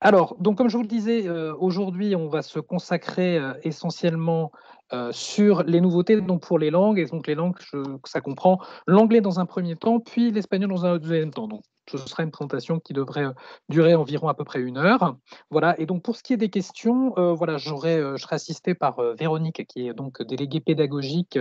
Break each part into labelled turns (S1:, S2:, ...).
S1: Alors, donc comme je vous le disais, aujourd'hui, on va se consacrer, essentiellement, sur les nouveautés donc pour les langues et donc les langues, ça comprend l'anglais dans un premier temps, puis l'espagnol dans un deuxième temps. Donc ce sera une présentation qui devrait, durer environ à peu près 1 heure. Voilà et donc pour ce qui est des questions, voilà, je serai assisté par, Véronique qui est donc déléguée pédagogique,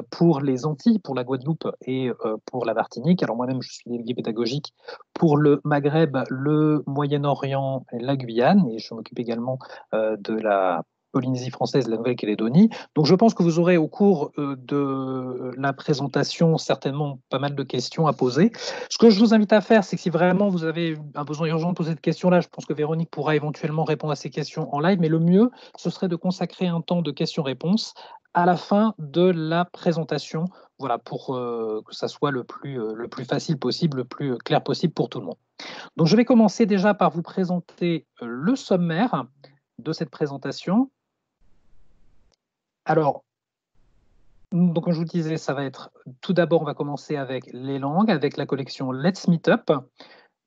S1: pour les Antilles, pour la Guadeloupe et pour la Martinique. Alors moi-même, je suis délégué pédagogique pour le Maghreb, le Moyen-Orient et la Guyane, et je m'occupe également de la Polynésie française, la Nouvelle-Calédonie. Donc je pense que vous aurez au cours de la présentation certainement pas mal de questions à poser. Ce que je vous invite à faire, c'est que si vraiment vous avez un besoin urgent de poser cette question-là, je pense que Véronique pourra éventuellement répondre à ces questions en live, mais le mieux, ce serait de consacrer un temps de questions-réponses à la fin de la présentation, voilà, pour que ça soit le plus facile possible, le plus clair possible pour tout le monde. Donc, je vais commencer déjà par vous présenter le sommaire de cette présentation. Alors, donc, comme je vous disais, ça va être tout d'abord, on va commencer avec les langues, avec la collection Let's Meet Up,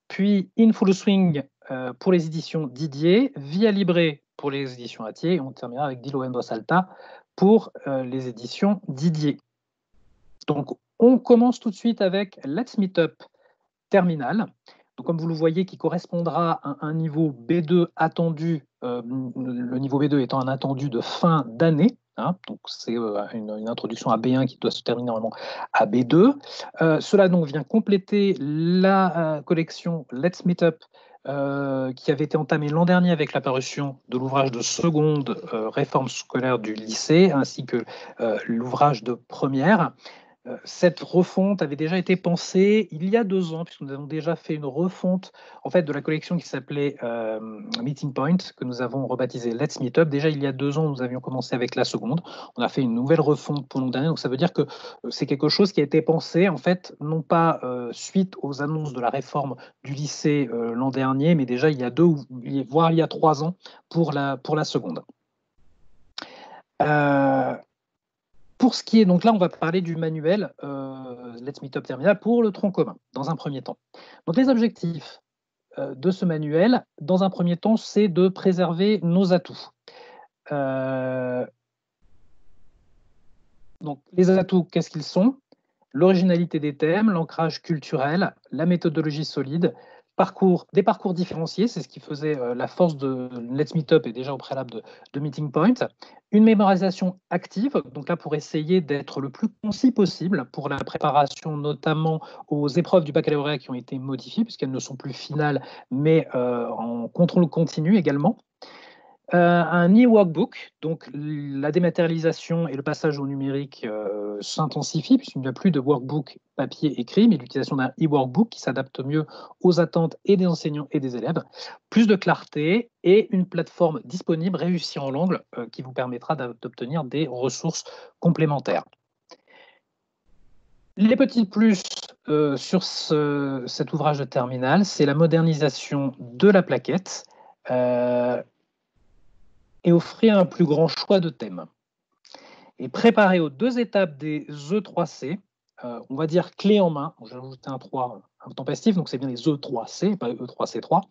S1: puis In Full Swing pour les éditions Didier, Via Libre pour les éditions Atier, et on terminera avec Dilo en Voz Alta pour les éditions Didier. Donc, on commence tout de suite avec Let's Meet Up Terminal. Donc, comme vous le voyez, qui correspondra à un niveau B2 attendu, le niveau B2 étant un attendu de fin d'année. Hein, donc, c'est une introduction à B1 qui doit se terminer normalement à B2. Cela donc vient compléter la collection Let's Meet Up qui avait été entamée l'an dernier avec la parution de l'ouvrage de seconde réforme scolaire du lycée, ainsi que l'ouvrage de première. Cette refonte avait déjà été pensée il y a 2 ans, puisque nous avons déjà fait une refonte en fait, de la collection qui s'appelait Meeting Point, que nous avons rebaptisé Let's Meet Up. Déjà, il y a 2 ans, nous avions commencé avec la seconde. On a fait une nouvelle refonte pour l'an dernier. Donc, ça veut dire que c'est quelque chose qui a été pensé, en fait, non pas suite aux annonces de la réforme du lycée l'an dernier, mais déjà il y a 2, voire il y a 3 ans pour la seconde. Pour ce qui est, donc là, on va parler du manuel Let's Meet Up Terminal pour le tronc commun, dans un premier temps. Donc les objectifs de ce manuel, dans un premier temps, c'est de préserver nos atouts. Donc les atouts, qu'est-ce qu'ils sont? L'originalité des thèmes, l'ancrage culturel, la méthodologie solide, des parcours différenciés, c'est ce qui faisait la force de Let's Meet Up et déjà au préalable de Meeting Point, une mémorisation active, donc là pour essayer d'être le plus concis possible pour la préparation notamment aux épreuves du baccalauréat qui ont été modifiées puisqu'elles ne sont plus finales mais en contrôle continu également. Un e-workbook, donc la dématérialisation et le passage au numérique s'intensifient puisqu'il n'y a plus de workbook papier écrit, mais l'utilisation d'un e-workbook qui s'adapte mieux aux attentes et des enseignants et des élèves. Plus de clarté et une plateforme disponible réussie en langue qui vous permettra d'obtenir des ressources complémentaires. Les petits plus sur cet ouvrage de terminale, c'est la modernisation de la plaquette et offrir un plus grand choix de thèmes. Et préparer aux 2 étapes des E3C, on va dire clé en main, j'ai ajouté un 3 un tempestif, donc c'est bien les E3C, pas E3C3.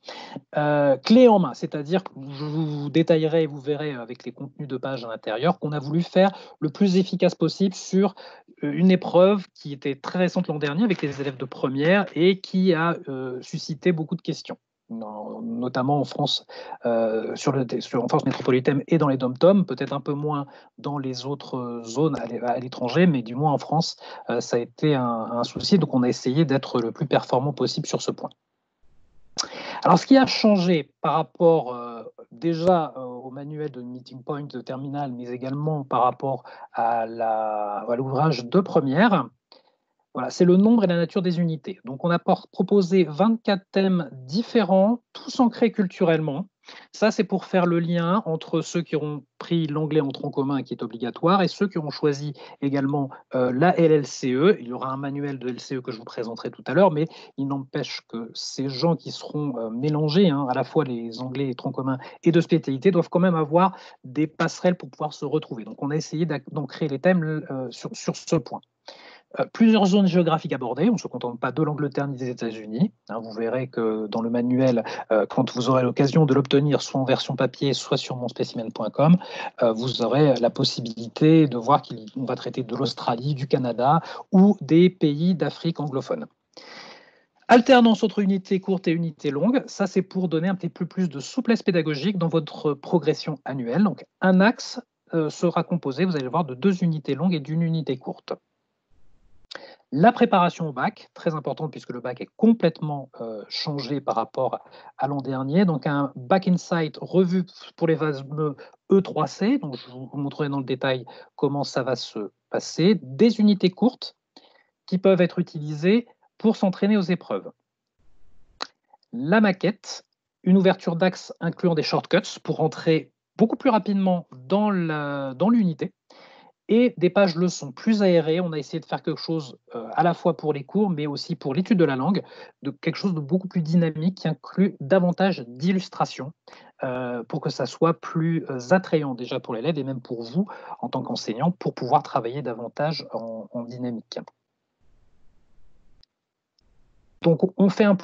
S1: Clé en main, c'est-à-dire que je vous détaillerai et vous verrez avec les contenus de page à l'intérieur qu'on a voulu faire le plus efficace possible sur une épreuve qui était très récente l'an dernier avec les élèves de première et qui a suscité beaucoup de questions. Notamment en France, en France métropolitaine et dans les dom-toms, peut-être un peu moins dans les autres zones à l'étranger, mais du moins en France, ça a été un souci. Donc, on a essayé d'être le plus performant possible sur ce point. Alors, ce qui a changé par rapport déjà au manuel de Meeting Point de Terminal, mais également par rapport à l'ouvrage de première, voilà, c'est le nombre et la nature des unités. Donc, on a proposé 24 thèmes différents, tous ancrés culturellement. Ça, c'est pour faire le lien entre ceux qui auront pris l'anglais en tronc commun qui est obligatoire et ceux qui auront choisi également la LLCE. Il y aura un manuel de LCE que je vous présenterai tout à l'heure, mais il n'empêche que ces gens qui seront mélangés, à la fois les anglais et tronc commun et de spécialité, doivent quand même avoir des passerelles pour pouvoir se retrouver. Donc, on a essayé d'ancrer les thèmes sur ce point. Plusieurs zones géographiques abordées, on ne se contente pas de l'Angleterre ni des États-Unis. Vous verrez que dans le manuel, quand vous aurez l'occasion de l'obtenir, soit en version papier, soit sur monspécimen.com, vous aurez la possibilité de voir qu'on va traiter de l'Australie, du Canada ou des pays d'Afrique anglophone. Alternance entre unité courte et unité longue, ça c'est pour donner un petit peu plus de souplesse pédagogique dans votre progression annuelle. Donc un axe sera composé, vous allez le voir, de 2 unités longues et d'une unité courte. La préparation au bac, très importante puisque le bac est complètement changé par rapport à l'an dernier. Donc un Back Insight revu pour les fameux E3C. Donc je vous montrerai dans le détail comment ça va se passer. Des unités courtes qui peuvent être utilisées pour s'entraîner aux épreuves. La maquette, une ouverture d'axe incluant des shortcuts pour rentrer beaucoup plus rapidement dans l'unité. Et des pages leçons plus aérées. On a essayé de faire quelque chose à la fois pour les cours, mais aussi pour l'étude de la langue, de quelque chose de beaucoup plus dynamique qui inclut davantage d'illustrations pour que ça soit plus attrayant déjà pour l'élève et même pour vous en tant qu'enseignant pour pouvoir travailler davantage en dynamique. Donc on fait un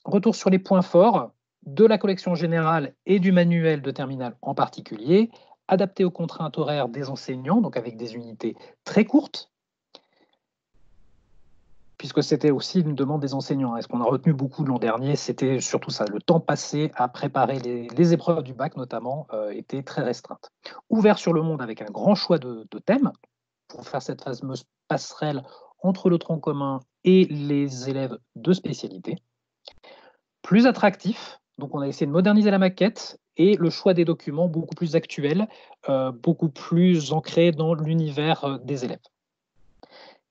S1: retour sur les points forts de la collection générale et du manuel de terminale en particulier, adapté aux contraintes horaires des enseignants, donc avec des unités très courtes, puisque c'était aussi une demande des enseignants. Et ce qu'on a retenu beaucoup de l'an dernier, c'était surtout ça, le temps passé à préparer les épreuves du bac notamment était très restreinte. Ouvert sur le monde avec un grand choix de thèmes, pour faire cette fameuse passerelle entre le tronc commun et les élèves de spécialité. Plus attractif, donc on a essayé de moderniser la maquette et le choix des documents beaucoup plus actuels, beaucoup plus ancrés dans l'univers des élèves.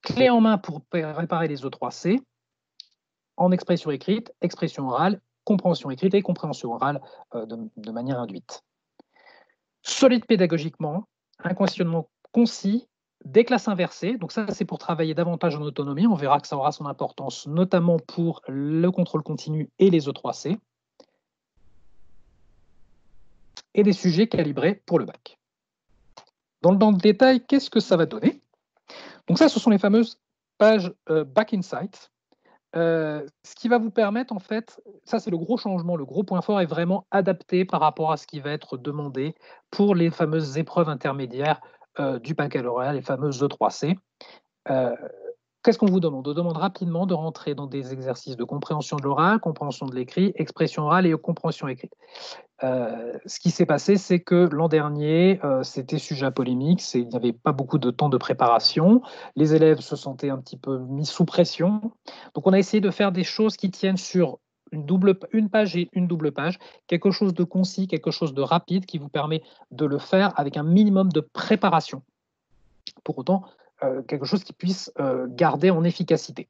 S1: Clé en main pour préparer les E3C, en expression écrite, expression orale, compréhension écrite et compréhension orale de manière induite. Solide pédagogiquement, un questionnement concis, des classes inversées, donc ça c'est pour travailler davantage en autonomie, on verra que ça aura son importance notamment pour le contrôle continu et les E3C, et des sujets calibrés pour le bac. Dans le détail, qu'est-ce que ça va donner? Donc ça, ce sont les fameuses pages Back Insight. Ce qui va vous permettre, en fait, ça c'est le gros changement, le gros point fort est vraiment adapté par rapport à ce qui va être demandé pour les fameuses épreuves intermédiaires du baccalauréat, les fameuses E3C. Qu'est-ce qu'on vous demande? On demande rapidement de rentrer dans des exercices de compréhension de l'oral, compréhension de l'écrit, expression orale et compréhension écrite. Ce qui s'est passé, c'est que l'an dernier, c'était sujet à polémique, il n'y avait pas beaucoup de temps de préparation, les élèves se sentaient un petit peu mis sous pression. Donc on a essayé de faire des choses qui tiennent sur une page et une double page, quelque chose de concis, quelque chose de rapide qui vous permet de le faire avec un minimum de préparation. Pour autant, quelque chose qui puisse garder en efficacité.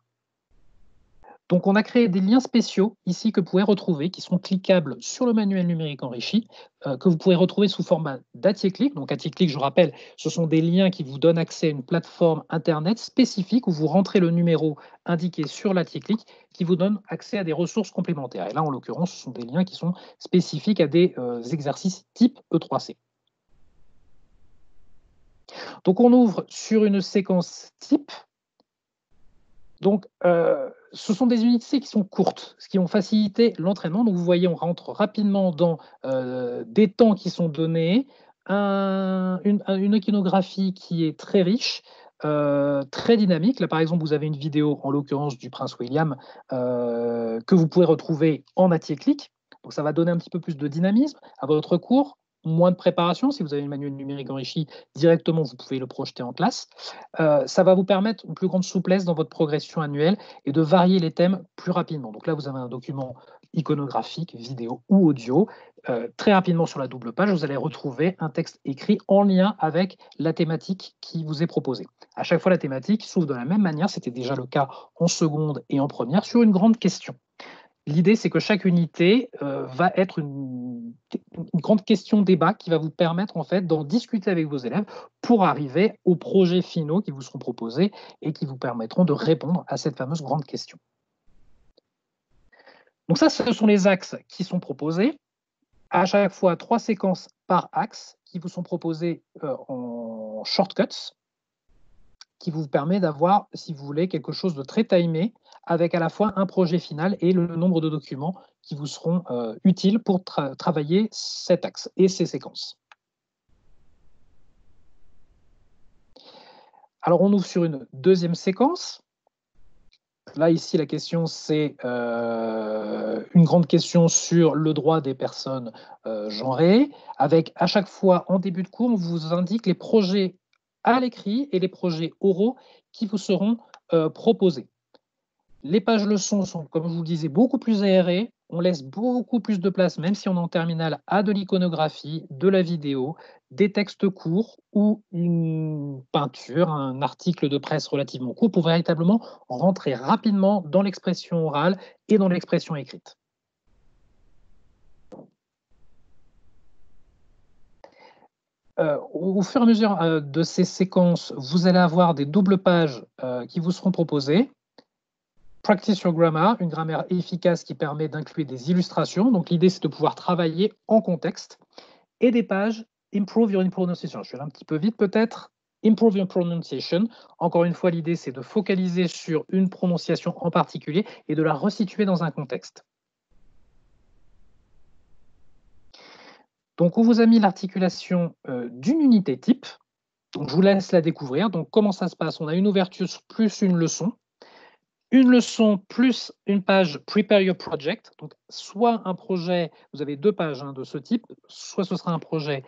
S1: Donc on a créé des liens spéciaux ici que vous pouvez retrouver, qui sont cliquables sur le manuel numérique enrichi, que vous pouvez retrouver sous format d'ATIECLIC. Donc ATIECLIC, je rappelle, ce sont des liens qui vous donnent accès à une plateforme Internet spécifique où vous rentrez le numéro indiqué sur l'ATIECLIC qui vous donne accès à des ressources complémentaires. Et là, en l'occurrence, ce sont des liens qui sont spécifiques à des exercices type E3C. Donc on ouvre sur une séquence type. Donc, ce sont des unités qui sont courtes, ce qui ont facilité l'entraînement. Donc, vous voyez, on rentre rapidement dans des temps qui sont donnés, une iconographie qui est très riche, très dynamique. Là, par exemple, vous avez une vidéo, en l'occurrence du Prince William, que vous pouvez retrouver en ATIECLIC. Donc, ça va donner un petit peu plus de dynamisme à votre cours. Moins de préparation. Si vous avez le manuel numérique enrichi, directement, vous pouvez le projeter en classe. Ça va vous permettre une plus grande souplesse dans votre progression annuelle et de varier les thèmes plus rapidement. Donc là, vous avez un document iconographique, vidéo ou audio. Très rapidement sur la double page, vous allez retrouver un texte écrit en lien avec la thématique qui vous est proposée. À chaque fois, la thématique s'ouvre de la même manière, c'était déjà le cas en seconde et en première, sur une grande question. L'idée, c'est que chaque unité va être une grande question-débat qui va vous permettre en fait d'en discuter avec vos élèves pour arriver aux projets finaux qui vous seront proposés et qui vous permettront de répondre à cette fameuse grande question. Donc ça, ce sont les axes qui sont proposés. À chaque fois, 3 séquences par axe qui vous sont proposées en shortcuts, qui vous permet d'avoir, si vous voulez, quelque chose de très timé, avec à la fois un projet final et le nombre de documents qui vous seront utiles pour travailler cet axe et ces séquences. Alors, on ouvre sur une deuxième séquence. Là, ici, la question, c'est une grande question sur le droit des personnes genrées, avec à chaque fois, en début de cours, on vous indique les projets à l'écrit et les projets oraux qui vous seront proposés. Les pages leçons sont, comme je vous le disais, beaucoup plus aérées. On laisse beaucoup plus de place, même si on est en terminale, à de l'iconographie, de la vidéo, des textes courts ou une peinture, un article de presse relativement court pour véritablement rentrer rapidement dans l'expression orale et dans l'expression écrite. Au fur et à mesure de ces séquences, vous allez avoir des doubles pages qui vous seront proposées. Practice your grammar, une grammaire efficace qui permet d'inclure des illustrations. Donc l'idée, c'est de pouvoir travailler en contexte. Et des pages Improve your pronunciation. Je vais aller un petit peu vite peut-être. Improve your pronunciation. Encore une fois, l'idée, c'est de focaliser sur une prononciation en particulier et de la resituer dans un contexte. Donc, on vous a mis l'articulation d'une unité type. Donc, je vous laisse la découvrir. Donc, comment ça se passe? On a une ouverture plus une leçon. Une leçon plus une page Prepare your project. Donc, soit un projet, vous avez deux pages de ce type, soit ce sera un projet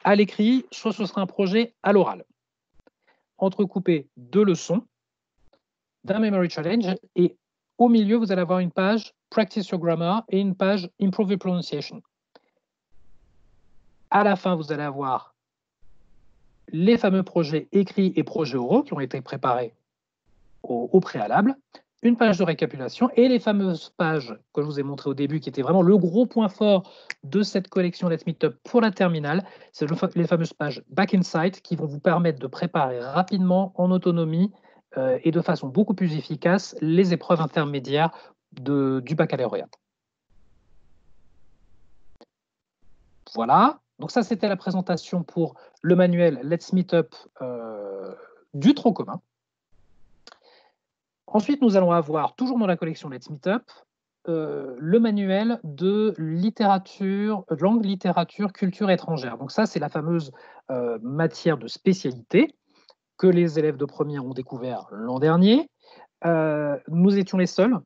S1: à l'écrit, soit ce sera un projet à l'oral. Entrecoupé de leçons, d'un memory challenge, et au milieu, vous allez avoir une page Practice your grammar et une page Improve your pronunciation. À la fin, vous allez avoir les fameux projets écrits et projets oraux qui ont été préparés au préalable, une page de récapitulation et les fameuses pages que je vous ai montrées au début, qui étaient vraiment le gros point fort de cette collection Let's Meet Up pour la terminale. C'est les fameuses pages Back Insight qui vont vous permettre de préparer rapidement, en autonomie et de façon beaucoup plus efficace, les épreuves intermédiaires du baccalauréat. Voilà, donc ça c'était la présentation pour le manuel Let's Meet Up du tronc commun. Ensuite, nous allons avoir, toujours dans la collection Let's Meet Up, le manuel de littérature, langue, littérature, culture étrangère. Donc ça, c'est la fameuse matière de spécialité que les élèves de première ont découvert l'an dernier. Nous étions les seuls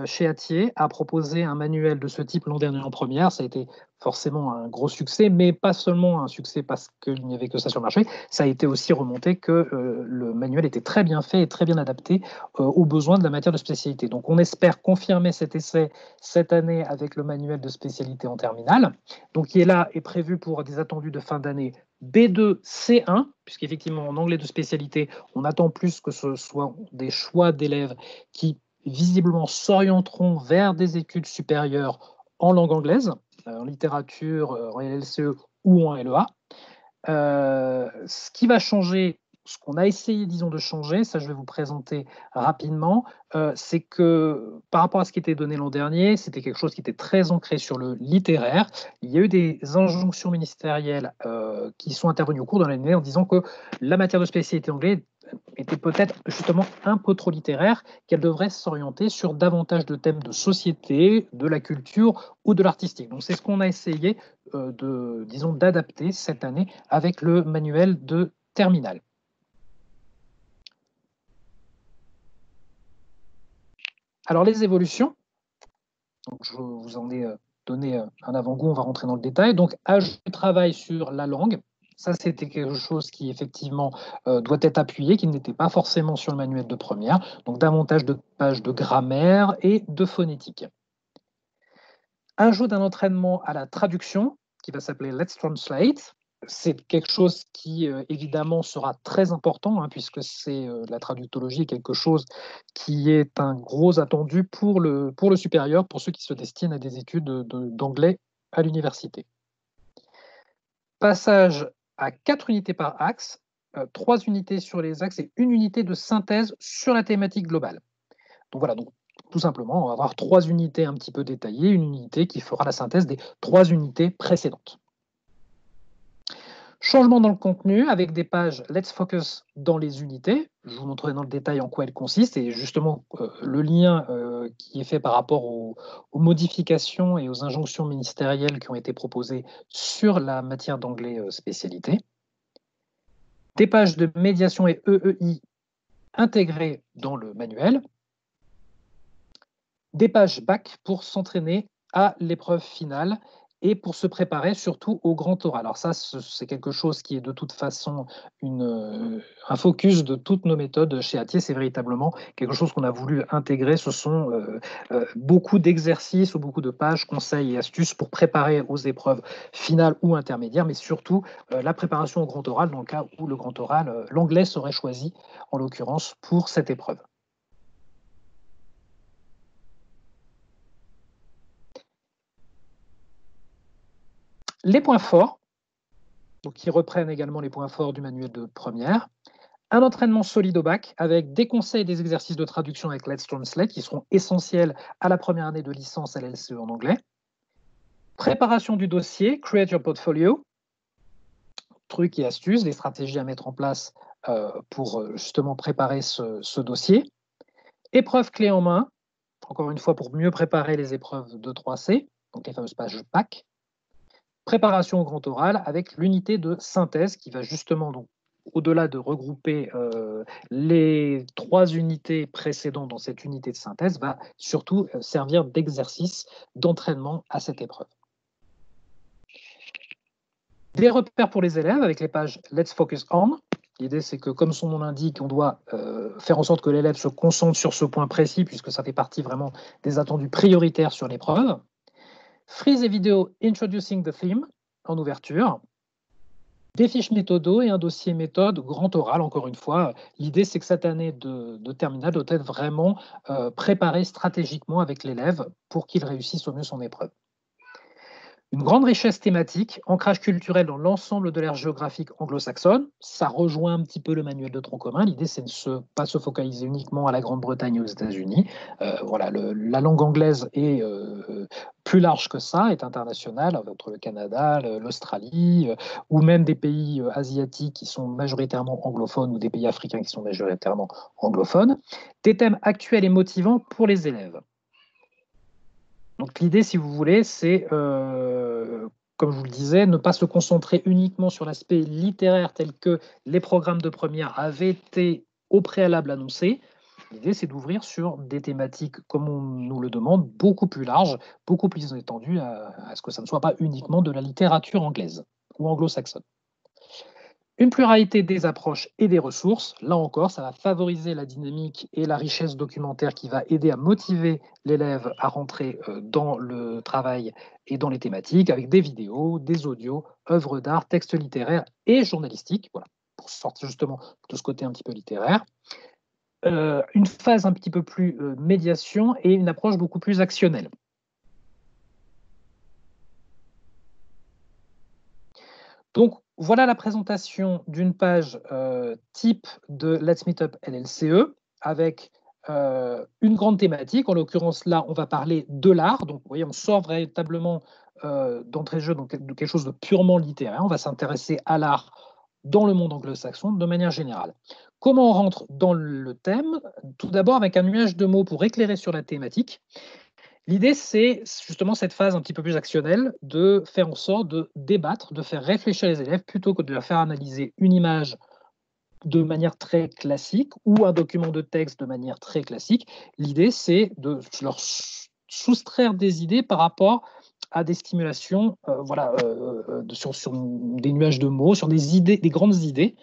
S1: chez Hatier à proposer un manuel de ce type l'an dernier en première. Ça a été forcément un gros succès, mais pas seulement un succès parce qu'il n'y avait que ça sur le marché. Ça a été aussi remonté que le manuel était très bien fait et très bien adapté aux besoins de la matière de spécialité. Donc on espère confirmer cet essai cette année avec le manuel de spécialité en terminale. Donc qui est là est prévu pour des attendus de fin d'année B2, C1, puisqu'effectivement en anglais de spécialité, on attend plus que ce soit des choix d'élèves qui visiblement s'orienteront vers des études supérieures en langue anglaise, en littérature, en LCE ou en LEA. Ce qui va changer, ce qu'on a essayé, disons, de changer, ça je vais vous présenter rapidement, c'est que par rapport à ce qui était donné l'an dernier, c'était quelque chose qui était très ancré sur le littéraire. Il y a eu des injonctions ministérielles qui sont intervenues au cours de l'année en disant que la matière de spécialité anglaise était peut-être justement un peu trop littéraire, qu'elle devrait s'orienter sur davantage de thèmes de société, de la culture ou de l'artistique. Donc c'est ce qu'on a essayé d'adapter cette année avec le manuel de terminale. Alors les évolutions, donc je vous en ai donné un avant-goût, on va rentrer dans le détail. Donc ajout du travail sur la langue. Ça, c'était quelque chose qui, effectivement, doit être appuyé, qui n'était pas forcément sur le manuel de première. Donc, davantage de pages de grammaire et de phonétique. Ajout d'un entraînement à la traduction, qui va s'appeler Let's Translate. C'est quelque chose qui, évidemment, sera très important, puisque c'est la traductologie est quelque chose qui est un gros attendu pour le supérieur, pour ceux qui se destinent à des études d'anglais à l'université. Passage à 4 unités par axe, 3 unités sur les axes et 1 unité de synthèse sur la thématique globale. Donc voilà, donc, tout simplement, on va avoir 3 unités un petit peu détaillées, une unité qui fera la synthèse des 3 unités précédentes. Changement dans le contenu avec des pages Let's Focus dans les unités. je vous montrerai dans le détail en quoi elle consiste et justement le lien qui est fait par rapport aux modifications et aux injonctions ministérielles qui ont été proposées sur la matière d'anglais spécialité. Des pages de médiation et EEI intégrées dans le manuel. Des pages bac pour s'entraîner à l'épreuve finale et pour se préparer surtout au grand oral. Alors ça, c'est quelque chose qui est de toute façon un focus de toutes nos méthodes chez Atier. C'est véritablement quelque chose qu'on a voulu intégrer. Ce sont beaucoup d'exercices ou beaucoup de pages, conseils et astuces pour préparer aux épreuves finales ou intermédiaires, mais surtout la préparation au grand oral dans le cas où le grand oral, l'anglais serait choisi en l'occurrence pour cette épreuve. Les points forts, donc qui reprennent également les points forts du manuel de première. Un entraînement solide au bac avec des conseils et des exercices de traduction avec Let's Translate qui seront essentiels à la première année de licence à l'LCE en anglais. Préparation du dossier, Create Your Portfolio. Trucs et astuces, des stratégies à mettre en place pour justement préparer ce dossier. Épreuve clé en main, encore une fois pour mieux préparer les épreuves de 3C, donc les fameuses pages bac. Préparation au grand oral avec l'unité de synthèse qui va justement, donc, au-delà de regrouper les 3 unités précédentes dans cette unité de synthèse, va surtout servir d'exercice d'entraînement à cette épreuve. Des repères pour les élèves avec les pages Let's Focus On. L'idée, c'est que, comme son nom l'indique, on doit faire en sorte que l'élève se concentre sur ce point précis, puisque ça fait partie vraiment des attendus prioritaires sur l'épreuve. Freeze et vidéo Introducing the Theme en ouverture. Des fiches méthodo et un dossier méthode grand oral, encore une fois. L'idée, c'est que cette année de terminale doit être vraiment préparée stratégiquement avec l'élève pour qu'il réussisse au mieux son épreuve. Une grande richesse thématique, ancrage culturel dans l'ensemble de l'ère géographique anglo-saxonne. Ça rejoint un petit peu le manuel de tronc commun. L'idée, c'est de ne pas se focaliser uniquement à la Grande-Bretagne et aux États-Unis. Voilà, la langue anglaise est plus large que ça, est internationale, entre le Canada, l'Australie, ou même des pays asiatiques qui sont majoritairement anglophones ou des pays africains qui sont majoritairement anglophones. Des thèmes actuels et motivants pour les élèves. Donc l'idée, si vous voulez, c'est, comme je vous le disais, ne pas se concentrer uniquement sur l'aspect littéraire tel que les programmes de première avaient été au préalable annoncés. L'idée, c'est d'ouvrir sur des thématiques, comme on nous le demande, beaucoup plus larges, beaucoup plus étendues, à ce que ça ne soit pas uniquement de la littérature anglaise ou anglo-saxonne. Une pluralité des approches et des ressources. Là encore, ça va favoriser la dynamique et la richesse documentaire qui va aider à motiver l'élève à rentrer dans le travail et dans les thématiques avec des vidéos, des audios, œuvres d'art, textes littéraires et journalistiques, voilà, pour sortir justement de ce côté un petit peu littéraire. Une phase un petit peu plus médiation et une approche beaucoup plus actionnelle. Donc, voilà la présentation d'une page type de Let's Meet Up LLCE avec une grande thématique. En l'occurrence, là, on va parler de l'art. Donc, vous voyez, on sort véritablement d'entrée de jeu de quelque chose de purement littéraire. On va s'intéresser à l'art dans le monde anglo-saxon de manière générale. Comment on rentre dans le thème? Tout d'abord avec un nuage de mots pour éclairer sur la thématique. L'idée, c'est justement cette phase un petit peu plus actionnelle de faire en sorte de débattre, de faire réfléchir les élèves plutôt que de leur faire analyser une image de manière très classique ou un document de texte de manière très classique. L'idée, c'est de leur soustraire des idées par rapport à des stimulations sur des nuages de mots, sur des idées, des grandes idées,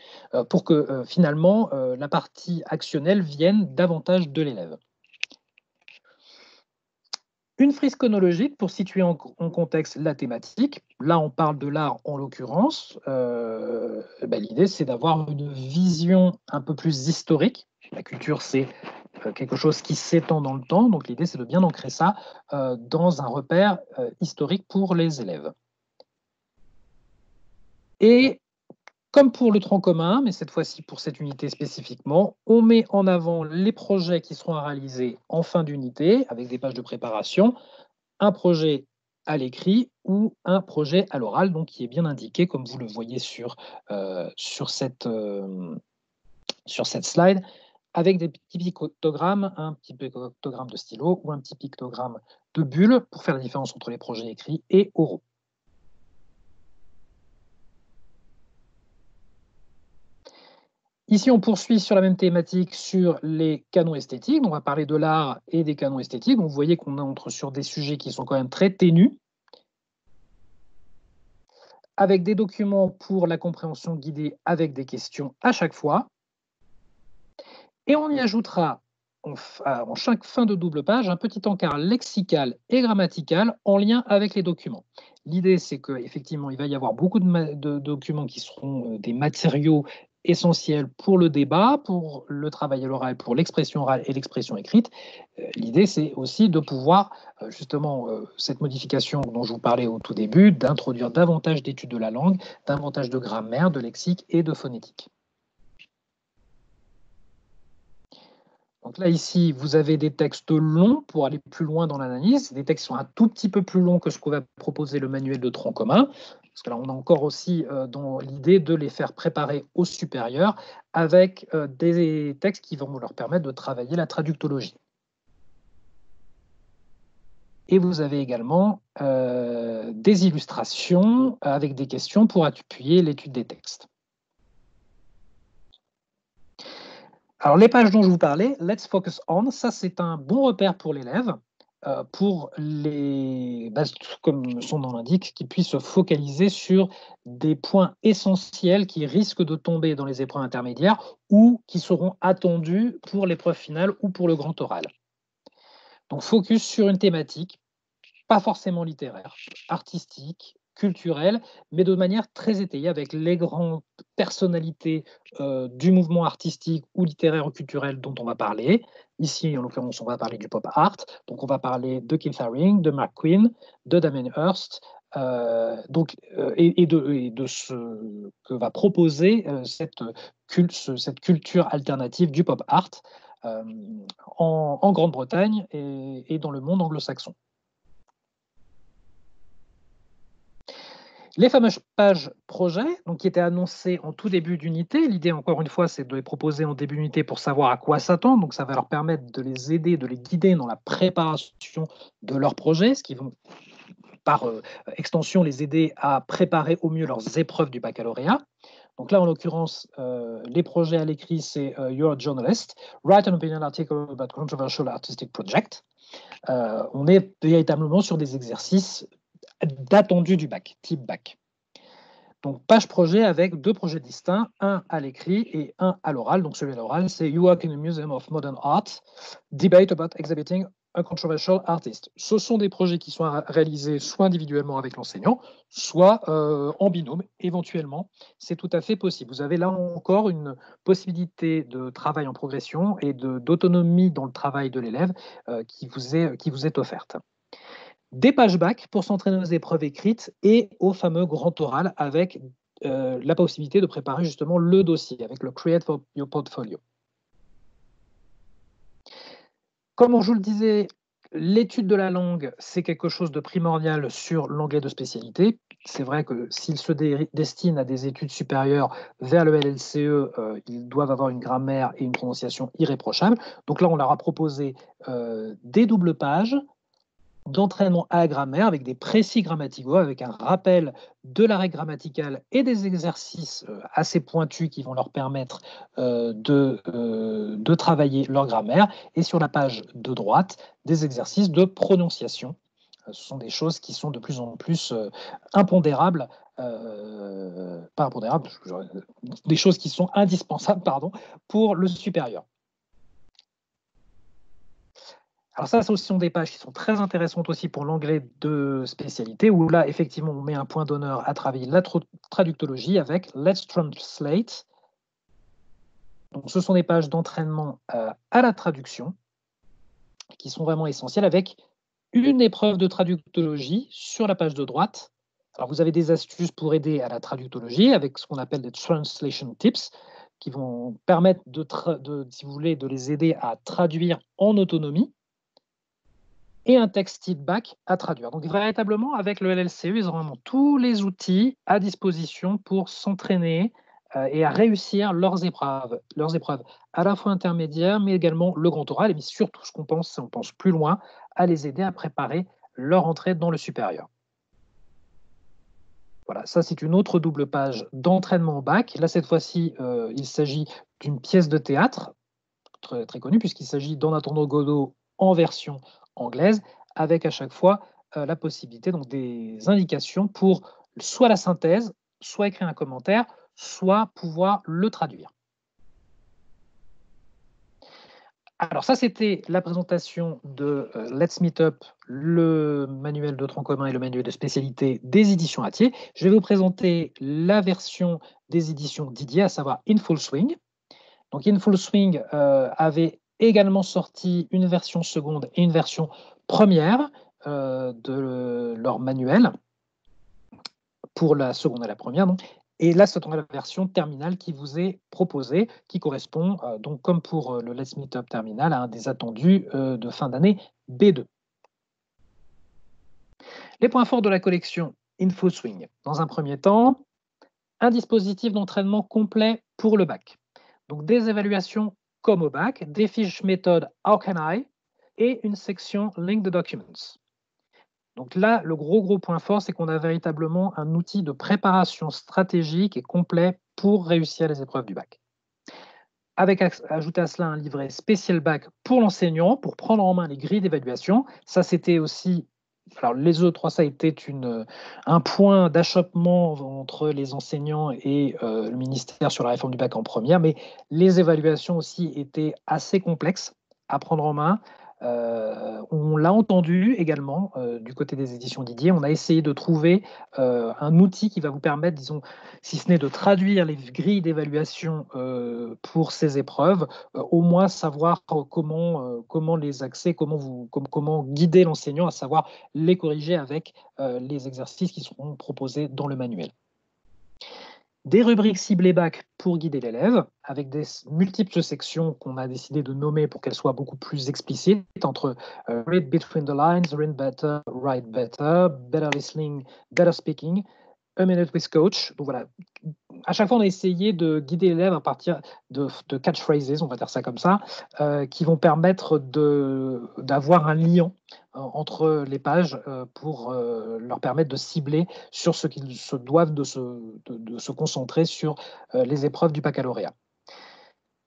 S1: pour que finalement la partie actionnelle vienne davantage de l'élève. Une frise chronologique pour situer en contexte la thématique. Là, on parle de l'art en l'occurrence. L'idée, c'est d'avoir une vision un peu plus historique. La culture, c'est quelque chose qui s'étend dans le temps. Donc, l'idée, c'est de bien ancrer ça dans un repère historique pour les élèves. Et comme pour le tronc commun, mais cette fois-ci pour cette unité spécifiquement, on met en avant les projets qui seront à réaliser en fin d'unité avec des pages de préparation, un projet à l'écrit ou un projet à l'oral, donc qui est bien indiqué comme vous le voyez sur cette sur cette slide, avec des petits pictogrammes, un petit pictogramme de stylo ou un petit pictogramme de bulle pour faire la différence entre les projets écrits et oraux. Ici, on poursuit sur la même thématique sur les canons esthétiques. On va parler de l'art et des canons esthétiques. Donc, vous voyez qu'on entre sur des sujets qui sont quand même très ténus, avec des documents pour la compréhension guidée avec des questions à chaque fois. Et on y ajoutera en chaque fin de double page un petit encart lexical et grammatical en lien avec les documents. L'idée, c'est qu'effectivement, il va y avoir beaucoup de documents qui seront des matériaux essentiels pour le débat, pour le travail à l'oral, pour l'expression orale et l'expression écrite. L'idée, c'est aussi de pouvoir, justement, cette modification dont je vous parlais au tout début, d'introduire davantage d'études de la langue, davantage de grammaire, de lexique et de phonétique. Donc là, ici, vous avez des textes longs pour aller plus loin dans l'analyse, des textes qui sont un tout petit peu plus longs que ce que va proposer le manuel de tronc commun, parce que là, on est encore aussi dans l'idée de les faire préparer au supérieur avec des textes qui vont leur permettre de travailler la traductologie. Et vous avez également des illustrations avec des questions pour appuyer l'étude des textes. Alors, les pages dont je vous parlais, Let's Focus On, ça c'est un bon repère pour l'élève, pour les, comme son nom l'indique, qu'il puisse se focaliser sur des points essentiels qui risquent de tomber dans les épreuves intermédiaires ou qui seront attendus pour l'épreuve finale ou pour le grand oral. Donc, focus sur une thématique, pas forcément littéraire, artistique, culturelle, mais de manière très étayée avec les grandes personnalités du mouvement artistique ou littéraire ou culturel dont on va parler. Ici, en l'occurrence, on va parler du pop art. Donc, on va parler de Keith Haring, de Mark Quinn, de Damien Hirst, et de ce que va proposer cette culture alternative du pop art en Grande-Bretagne et dans le monde anglo-saxon. Les fameuses pages projets, donc qui étaient annoncées en tout début d'unité. L'idée, encore une fois, c'est de les proposer en début d'unité pour savoir à quoi s'attendre. Donc, ça va leur permettre de les aider, de les guider dans la préparation de leur projet, ce qui vont, par extension, les aider à préparer au mieux leurs épreuves du baccalauréat. Donc là, en l'occurrence, les projets à l'écrit, c'est You're a journalist, write an opinion article about controversial artistic project. On est véritablement sur des exercices d'attendu du bac, type bac. Donc, page projet avec deux projets distincts, un à l'écrit et un à l'oral. Donc, celui à l'oral, c'est You Work in a Museum of Modern Art, Debate about Exhibiting a Controversial Artist. Ce sont des projets qui sont réalisés soit individuellement avec l'enseignant, soit en binôme, éventuellement. C'est tout à fait possible. Vous avez là encore une possibilité de travail en progression et d'autonomie dans le travail de l'élève qui vous est offerte. Des pages bac pour s'entraîner aux épreuves écrites et au fameux grand oral avec la possibilité de préparer justement le dossier avec le Create for Your Portfolio. Comme je vous le disais, l'étude de la langue, c'est quelque chose de primordial sur l'anglais de spécialité. C'est vrai que s'ils se destinent à des études supérieures vers le LLCE, ils doivent avoir une grammaire et une prononciation irréprochables. Donc là, on leur a proposé des doubles pages d'entraînement à la grammaire avec des précis grammaticaux, avec un rappel de la règle grammaticale et des exercices assez pointus qui vont leur permettre de travailler leur grammaire. Et sur la page de droite, des exercices de prononciation. Ce sont des choses qui sont de plus en plus impondérables, pas impondérables, des choses qui sont indispensables, pardon, pour le supérieur. Alors ça, ce sont des pages qui sont très intéressantes aussi pour l'anglais de spécialité, où là, effectivement, on met un point d'honneur à travailler la traductologie avec Let's Translate. Donc, ce sont des pages d'entraînement à la traduction qui sont vraiment essentielles avec une épreuve de traductologie sur la page de droite. Alors, vous avez des astuces pour aider à la traductologie avec ce qu'on appelle des translation tips qui vont permettre si vous voulez, de les aider à traduire en autonomie. Et un texte feedback à traduire. Donc véritablement, avec le LLCE, ils auront vraiment tous les outils à disposition pour s'entraîner et à réussir leurs épreuves à la fois intermédiaires, mais également le grand oral, et surtout ce qu'on pense, si on pense plus loin, à les aider à préparer leur entrée dans le supérieur. Voilà, ça c'est une autre double page d'entraînement au bac. Là, cette fois-ci, il s'agit d'une pièce de théâtre très, très connue, puisqu'il s'agit d'En attendant Godot en version anglaise, avec à chaque fois la possibilité, donc des indications pour soit la synthèse, soit écrire un commentaire, soit pouvoir le traduire. Alors ça, c'était la présentation de Let's Meet Up, le manuel de tronc commun et le manuel de spécialité des éditions Hatier. Je vais vous présenter la version des éditions Didier, à savoir In Full Swing. Donc In Full Swing avait également sorti une version seconde et une version première de leur manuel, pour la seconde et la première. Donc. Et là, c'est la version terminale qui vous est proposée, qui correspond, donc comme pour le Let's Meet Up terminal, à un des attendus de fin d'année B2. Les points forts de la collection In Full Swing. Dans un premier temps, un dispositif d'entraînement complet pour le bac. Donc des évaluations comme au bac, des fiches méthode How Can I et une section Link the Documents. Donc là, le gros point fort, c'est qu'on a véritablement un outil de préparation stratégique et complet pour réussir les épreuves du bac. Avec ajouté à cela un livret spécial bac pour l'enseignant, pour prendre en main les grilles d'évaluation. Ça, c'était aussi... Alors, les E3, ça a été un point d'achoppement entre les enseignants et le ministère sur la réforme du bac en première, mais les évaluations aussi étaient assez complexes à prendre en main. On l'a entendu également du côté des éditions Didier. On a essayé de trouver un outil qui va vous permettre, disons, si ce n'est de traduire les grilles d'évaluation pour ces épreuves, au moins savoir comment les axer, comment guider l'enseignant à savoir les corriger avec les exercices qui seront proposés dans le manuel. Des rubriques ciblées bac pour guider l'élève, avec des multiples sections qu'on a décidé de nommer pour qu'elles soient beaucoup plus explicites, entre read between the lines, read better, write better, better listening, better speaking, a minute with coach. Donc voilà, à chaque fois, on a essayé de guider l'élève à partir de catchphrases, on va dire ça comme ça, qui vont permettre d'avoir un lien entre les pages pour leur permettre de cibler sur ce qu'ils se doivent de se concentrer sur les épreuves du baccalauréat.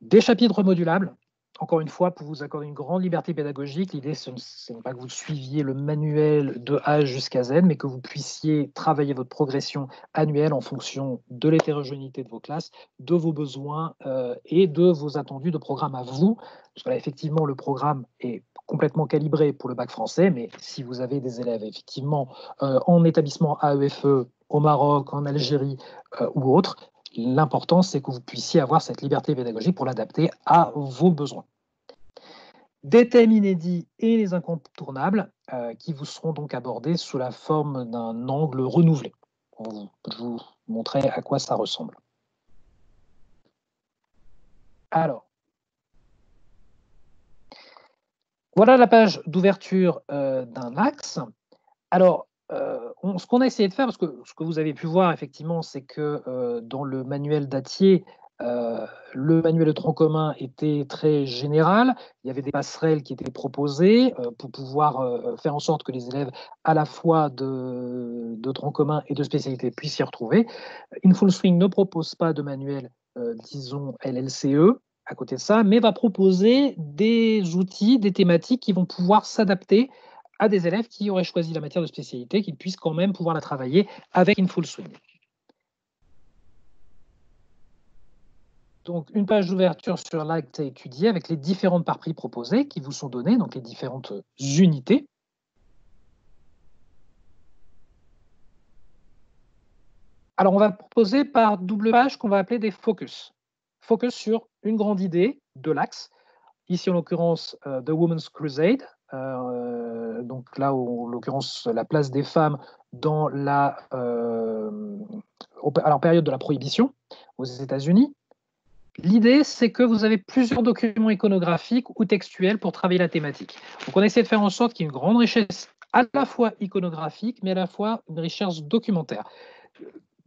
S1: Des chapitres modulables, encore une fois, pour vous accorder une grande liberté pédagogique. L'idée, ce n'est pas que vous suiviez le manuel de A jusqu'à Z, mais que vous puissiez travailler votre progression annuelle en fonction de l'hétérogénéité de vos classes, de vos besoins et de vos attendus de programme à vous. Parce que là, effectivement, le programme est complètement calibré pour le bac français, mais si vous avez des élèves, effectivement, en établissement AEFE, au Maroc, en Algérie ou autre, l'important, c'est que vous puissiez avoir cette liberté pédagogique pour l'adapter à vos besoins. Des thèmes inédits et les incontournables qui vous seront donc abordés sous la forme d'un angle renouvelé. Je vous montrer à quoi ça ressemble. Alors, voilà la page d'ouverture d'un axe. Alors, ce qu'on a essayé de faire, parce que ce que vous avez pu voir effectivement, c'est que dans le manuel d'Hatier, le manuel de tronc commun était très général. Il y avait des passerelles qui étaient proposées pour pouvoir faire en sorte que les élèves à la fois de tronc commun et de spécialité puissent s'y retrouver. In Full Swing ne propose pas de manuel, disons, LLCE à côté de ça, mais va proposer des outils, des thématiques qui vont pouvoir s'adapter à des élèves qui auraient choisi la matière de spécialité, qu'ils puissent quand même pouvoir la travailler avec In Full Swing. Donc, une page d'ouverture sur l'acte à étudier avec les différentes parties proposées qui vous sont données, donc les différentes unités. Alors, on va proposer par double page qu'on va appeler des focus. Focus sur une grande idée de l'axe. Ici, en l'occurrence, The Women's Crusade. Donc là, en l'occurrence, la place des femmes dans la période de la Prohibition aux États-Unis. L'idée, c'est que vous avez plusieurs documents iconographiques ou textuels pour travailler la thématique. Donc, on essaie de faire en sorte qu'il y ait une grande richesse à la fois iconographique, mais à la fois une richesse documentaire.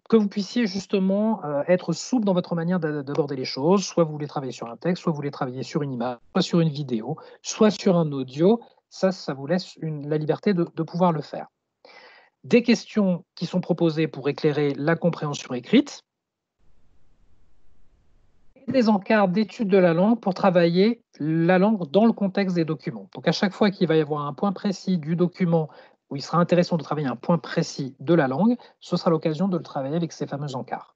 S1: que vous puissiez justement être souple dans votre manière d'aborder les choses. Soit vous voulez travailler sur un texte, soit vous voulez travailler sur une image, soit sur une vidéo, soit sur un audio. Ça vous laisse la liberté de pouvoir le faire. Des questions qui sont proposées pour éclairer la compréhension écrite. Et des encarts d'études de la langue pour travailler la langue dans le contexte des documents. Donc à chaque fois qu'il va y avoir un point précis du document où il sera intéressant de travailler un point précis de la langue, ce sera l'occasion de le travailler avec ces fameux encarts.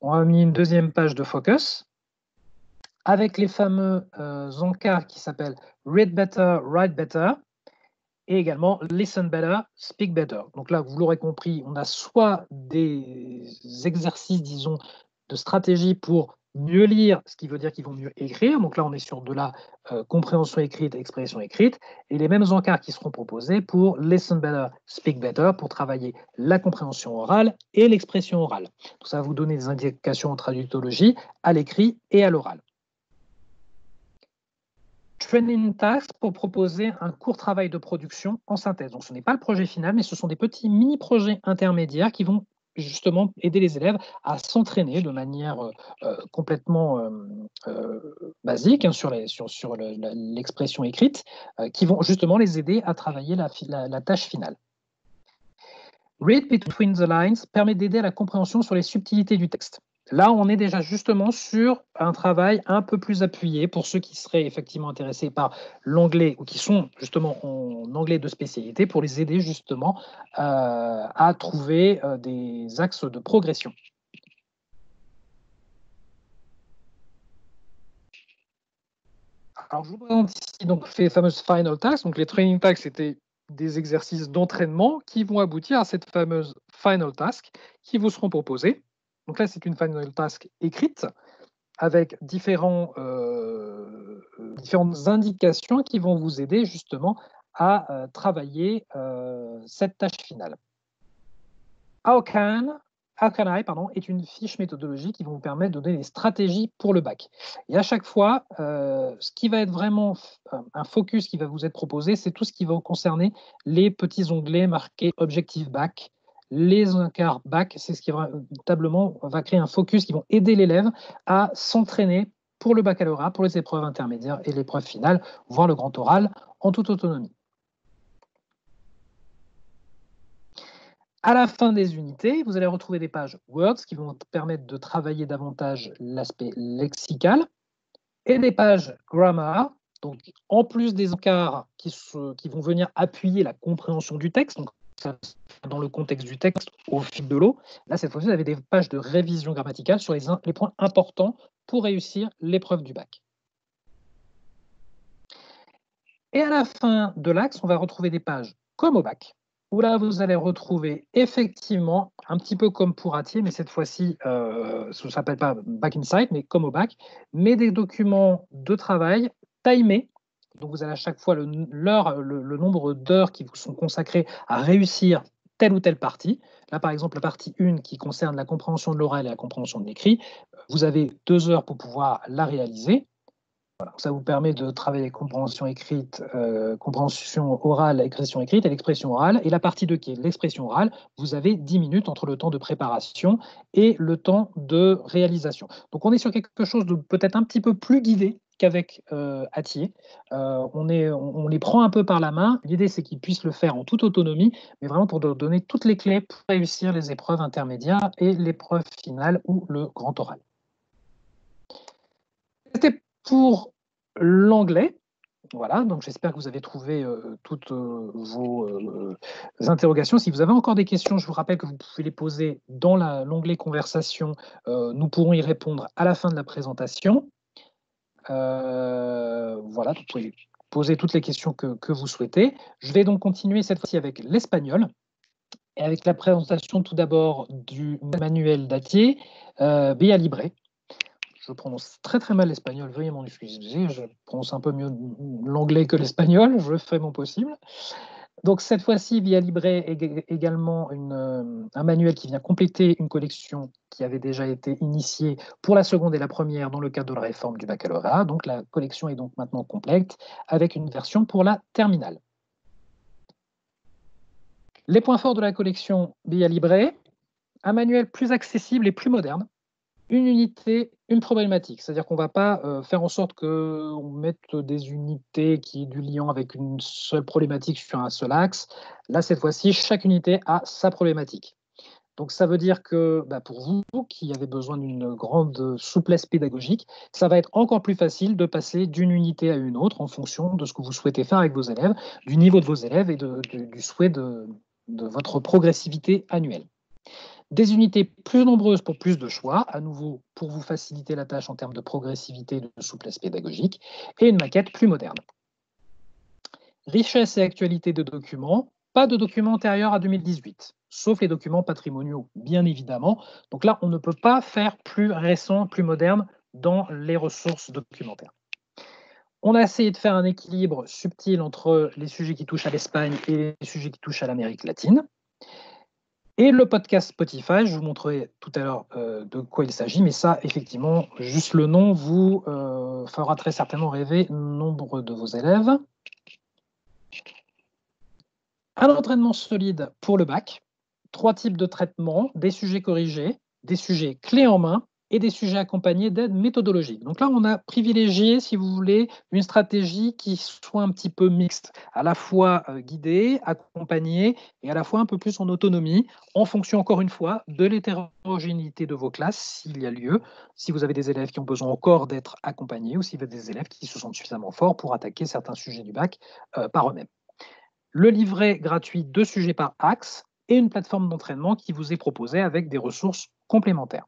S1: On a mis une deuxième page de focus avec les fameux encarts qui s'appellent Read Better, Write Better et également Listen Better, Speak Better. Donc là, vous l'aurez compris, on a soit des exercices, disons, de stratégie pour mieux lire, ce qui veut dire qu'ils vont mieux écrire. Donc là, on est sur de la compréhension écrite, expression écrite, et les mêmes encarts qui seront proposés pour Listen Better, Speak Better, pour travailler la compréhension orale et l'expression orale. Donc ça va vous donner des indications en traductologie à l'écrit et à l'oral. Training Task pour proposer un court travail de production en synthèse. Donc ce n'est pas le projet final, mais ce sont des petits mini-projets intermédiaires qui vont justement aider les élèves à s'entraîner de manière complètement basique hein, sur l'expression écrite, qui vont justement les aider à travailler la tâche finale. Read Between the Lines permet d'aider à la compréhension sur les subtilités du texte. Là, on est déjà justement sur un travail un peu plus appuyé pour ceux qui seraient effectivement intéressés par l'anglais ou qui sont justement en anglais de spécialité pour les aider justement à trouver des axes de progression. Alors, je vous présente ici donc les fameuses Final Tasks. Donc, les Training Tasks, c'était des exercices d'entraînement qui vont aboutir à cette fameuse Final Task qui vous seront proposés. Donc là, c'est une Final Task écrite avec différentes indications qui vont vous aider justement à travailler cette tâche finale. How can I est une fiche méthodologique qui va vous permettre de donner des stratégies pour le bac. Et à chaque fois, ce qui va être vraiment un focus qui va vous être proposé, c'est tout ce qui va concerner les petits onglets marqués Objectif Bac, les encarts bac, c'est ce qui véritablement va créer un focus qui vont aider l'élève à s'entraîner pour le baccalauréat, pour les épreuves intermédiaires et l'épreuve finale, voire le grand oral, en toute autonomie. À la fin des unités, vous allez retrouver des pages Words qui vont permettre de travailler davantage l'aspect lexical et des pages Grammar, donc en plus des encarts qui vont venir appuyer la compréhension du texte, donc dans le contexte du texte au fil de l'eau. Là, cette fois-ci, vous avez des pages de révision grammaticale sur les points importants pour réussir l'épreuve du bac. Et à la fin de l'axe, on va retrouver des pages comme au bac, où là, vous allez retrouver effectivement, un petit peu comme pour Atier, mais cette fois-ci, ça ne s'appelle pas Back Insight, mais comme au bac, mais des documents de travail timés. Donc, vous avez à chaque fois le nombre d'heures qui vous sont consacrées à réussir telle ou telle partie. Là, par exemple, la partie 1 qui concerne la compréhension de l'oral et la compréhension de l'écrit, vous avez 2 heures pour pouvoir la réaliser. Voilà, ça vous permet de travailler compréhension écrite, compréhension orale, expression écrite et l'expression orale. Et la partie 2 qui est l'expression orale, vous avez 10 minutes entre le temps de préparation et le temps de réalisation. Donc on est sur quelque chose de peut-être un petit peu plus guidé qu'avec Atier. On les prend un peu par la main. L'idée, c'est qu'ils puissent le faire en toute autonomie, mais vraiment pour leur donner toutes les clés pour réussir les épreuves intermédiaires et l'épreuve finale ou le grand oral. C'était pour l'anglais. Voilà, donc j'espère que vous avez trouvé toutes vos interrogations. Si vous avez encore des questions, je vous rappelle que vous pouvez les poser dans l'onglet conversation. Nous pourrons y répondre à la fin de la présentation. Voilà, vous pouvez poser toutes les questions que vous souhaitez. Je vais donc continuer cette fois-ci avec l'espagnol et avec la présentation tout d'abord du manuel d'Atier, Via Libre. Je prononce très très mal l'espagnol, veuillez m'en excuser, je prononce un peu mieux l'anglais que l'espagnol, je fais mon possible. Donc cette fois-ci, Via Libre est également un manuel qui vient compléter une collection qui avait déjà été initiée pour la seconde et la première dans le cadre de la réforme du baccalauréat. Donc la collection est donc maintenant complète avec une version pour la terminale. Les points forts de la collection Via Libre, un manuel plus accessible et plus moderne, une unité, une problématique. C'est-à-dire qu'on ne va pas faire en sorte qu'on mette des unités qui est du liant avec une seule problématique sur un seul axe. Là, cette fois-ci, chaque unité a sa problématique. Donc ça veut dire que pour vous qui avez besoin d'une grande souplesse pédagogique, ça va être encore plus facile de passer d'une unité à une autre en fonction de ce que vous souhaitez faire avec vos élèves, du niveau de vos élèves et du souhait de votre progressivité annuelle. Des unités plus nombreuses pour plus de choix, à nouveau pour vous faciliter la tâche en termes de progressivité et de souplesse pédagogique, et une maquette plus moderne. Richesse et actualité de documents, pas de documents antérieurs à 2018, sauf les documents patrimoniaux, bien évidemment. Donc là, on ne peut pas faire plus récent, plus moderne dans les ressources documentaires. On a essayé de faire un équilibre subtil entre les sujets qui touchent à l'Espagne et les sujets qui touchent à l'Amérique latine. Et le podcast Spotify, je vous montrerai tout à l'heure de quoi il s'agit, mais ça, effectivement, juste le nom vous fera très certainement rêver nombre de vos élèves. Un entraînement solide pour le bac, 3 types de traitements, des sujets corrigés, des sujets clés en main et des sujets accompagnés d'aides méthodologiques. Donc là, on a privilégié, si vous voulez, une stratégie qui soit un petit peu mixte, à la fois guidée, accompagnée et à la fois un peu plus en autonomie, en fonction, encore une fois, de l'hétérogénéité de vos classes, s'il y a lieu, si vous avez des élèves qui ont besoin encore d'être accompagnés ou si vous avez des élèves qui se sentent suffisamment forts pour attaquer certains sujets du bac par eux-mêmes. Le livret gratuit 2 sujets par axe et une plateforme d'entraînement qui vous est proposée avec des ressources complémentaires.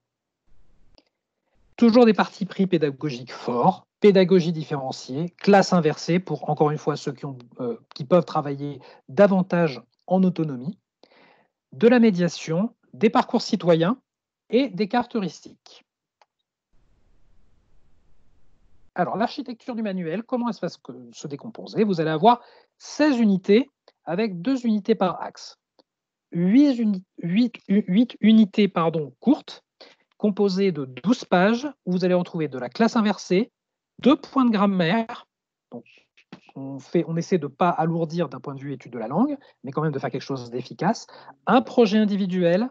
S1: Toujours des partis pris pédagogiques forts, pédagogie différenciée, classe inversée pour, encore une fois, ceux qui peuvent travailler davantage en autonomie, de la médiation, des parcours citoyens et des cartes heuristiques. Alors, l'architecture du manuel, comment elle va se décomposer? Vous allez avoir 16 unités avec 2 unités par axe. 8 unités courtes, composées de 12 pages, où vous allez retrouver de la classe inversée, 2 points de grammaire. Donc, on essaie de ne pas alourdir d'un point de vue étude de la langue, mais quand même de faire quelque chose d'efficace. Un projet individuel,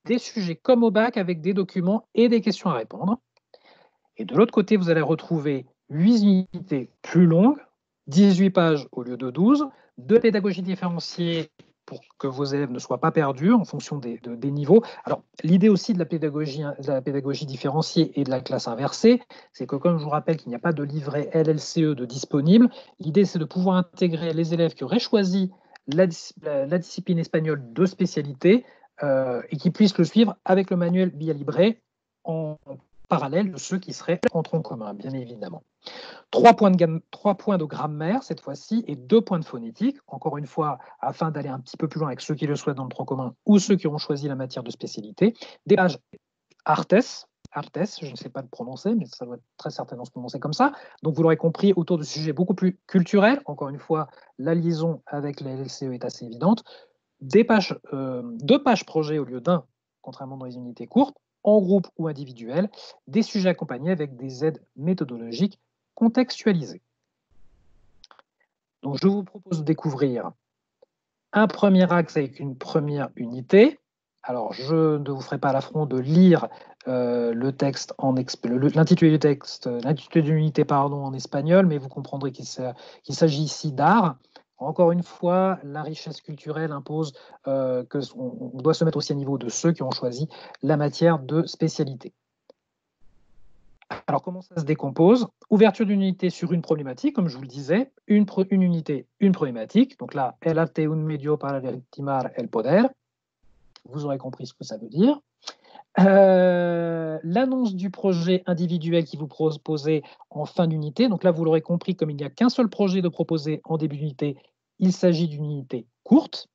S1: des sujets comme au bac avec des documents et des questions à répondre. Et de l'autre côté, vous allez retrouver 8 unités plus longues, 18 pages au lieu de 12, de pédagogie différenciée pour que vos élèves ne soient pas perdus en fonction des niveaux. Alors, l'idée aussi de la pédagogie différenciée et de la classe inversée, c'est que, comme je vous rappelle qu'il n'y a pas de livret LLCE de disponible, l'idée, c'est de pouvoir intégrer les élèves qui auraient choisi la discipline espagnole de spécialité et qui puissent le suivre avec le manuel Via Libre en parallèle de ceux qui seraient en tronc commun, bien évidemment. 3 points de grammaire cette fois-ci et 2 points de phonétique, encore une fois, afin d'aller un petit peu plus loin avec ceux qui le souhaitent dans le tronc commun ou ceux qui auront choisi la matière de spécialité. Des pages Artes, je ne sais pas le prononcer, mais ça doit très certainement se prononcer comme ça. Donc vous l'aurez compris, autour de sujets beaucoup plus culturels. Encore une fois, la liaison avec la LCE est assez évidente. 2 pages projet au lieu d'un, contrairement dans les unités courtes, en groupe ou individuel, des sujets accompagnés avec des aides méthodologiques contextualisées. Donc, je vous propose de découvrir un premier axe avec une première unité. Alors, je ne vous ferai pas l'affront de lire le texte l'intitulé du texte, l'intitulé de l'unité en espagnol, mais vous comprendrez qu'il s'agit ici d'art. Encore une fois, la richesse culturelle impose qu'on doit se mettre aussi à niveau de ceux qui ont choisi la matière de spécialité. Alors, comment ça se décompose? Ouverture d'une unité sur une problématique, comme je vous le disais, une unité, une problématique. Donc là, el arte un medio para legitimar el poder. Vous aurez compris ce que ça veut dire. L'annonce du projet individuel qui vous proposez en fin d'unité. Donc là, vous l'aurez compris, comme il n'y a qu'un seul projet de proposer en début d'unité, il s'agit d'une unité courte.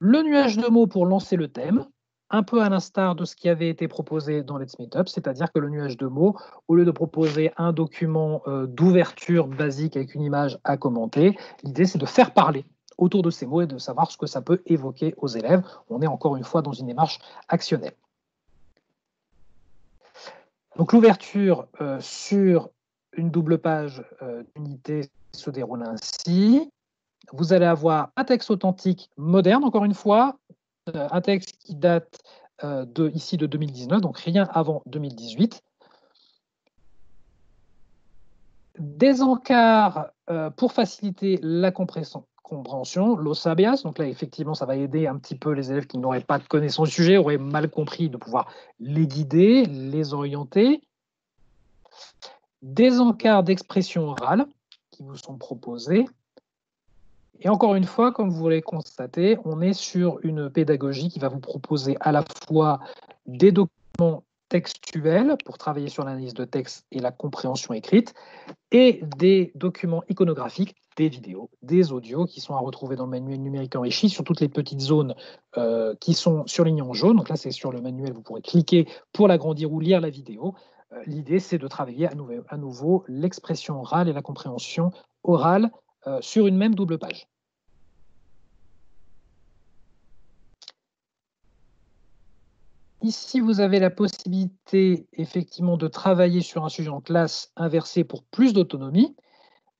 S1: Le nuage de mots pour lancer le thème, un peu à l'instar de ce qui avait été proposé dans Let's Meet Up, c'est-à-dire que le nuage de mots, au lieu de proposer un document d'ouverture basique avec une image à commenter, l'idée c'est de faire parler autour de ces mots et de savoir ce que ça peut évoquer aux élèves. On est encore une fois dans une démarche actionnelle. Donc l'ouverture sur une double page d'unité se déroule ainsi. vous allez avoir un texte authentique moderne, encore une fois, un texte qui date ici de 2019, donc rien avant 2018. Des encarts pour faciliter la compréhension, los habeas. Donc là, effectivement, ça va aider un petit peu les élèves qui n'auraient pas de connaissance du sujet, auraient mal compris, de pouvoir les guider, les orienter. Des encarts d'expression orale qui vous sont proposés. Et encore une fois, comme vous l'avez constaté, on est sur une pédagogie qui va vous proposer à la fois des documents textuels pour travailler sur l'analyse de texte et la compréhension écrite, et des documents iconographiques, des vidéos, des audios qui sont à retrouver dans le manuel numérique enrichi sur toutes les petites zones qui sont surlignées en jaune. Donc là, c'est sur le manuel, vous pourrez cliquer pour l'agrandir ou lire la vidéo. L'idée, c'est de travailler à nouveau l'expression orale et la compréhension orale sur une même double page. Ici, vous avez la possibilité effectivement de travailler sur un sujet en classe inversée pour plus d'autonomie.